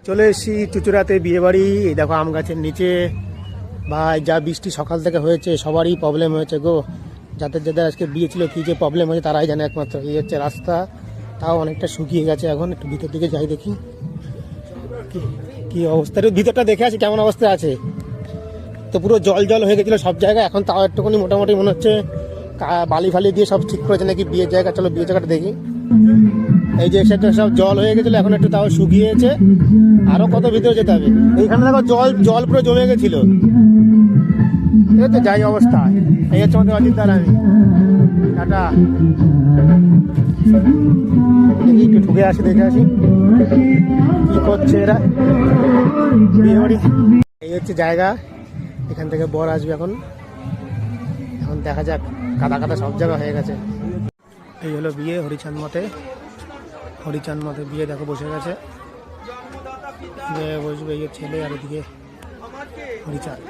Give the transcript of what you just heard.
চলে এসেছি চুচুড়াতে বিয়ে বাড়ি। এই দেখো আম গাছের নিচে ভাই যা বৃষ্টি সকাল থেকে হয়েছে, সবারই প্রবলেম হয়েছে গো। যাদের যাদের আজকে বিয়ে ছিল কী যে প্রবলেম হয়েছে তারাই জানে একমাত্র। এই হচ্ছে রাস্তা, তাও অনেকটা শুকিয়ে গেছে। এখন একটু ভিতর দিকে যাই দেখি কি অবস্থা। ভিতরটা দেখে আসি কেমন অবস্থা আছে। তো পুরো জল জল হয়ে গেছিলো সব জায়গায়, এখন তাও একটুখানি মোটামুটি মনে হচ্ছে বালি ফালি দিয়ে সব ঠিক করেছে নাকি বিয়ের জায়গা। চলো বিয়ের জায়গাটা দেখি। এই যে সেটা সব জল হয়ে গেছিলো, এখন একটু তাও শুকিয়েছে। আরো কত ভিতরে যেতে হবে। এইখানে দেখো জল জল পুরো জমে গেছিল। এই তো যাই অবস্থা। এই হচ্ছে আমাদের অজিত দার। আমি টাটা, একটু ঢুকে আসি, দেখে আসি কি করছে এরা বিয়ে বাড়ি। এই হচ্ছে জায়গা, এখান থেকে বর আসবে। এখন এখন দেখা যাক, কাদা কাদা সব জায়গা হয়ে গেছে। এই হলো বিয়ে হরিচাঁদ মতে। হরিচাঁদ মতে বিয়ে দেখো বসে গেছে, বসবে এই ছেলে আর এদিকে হরিচাঁদ।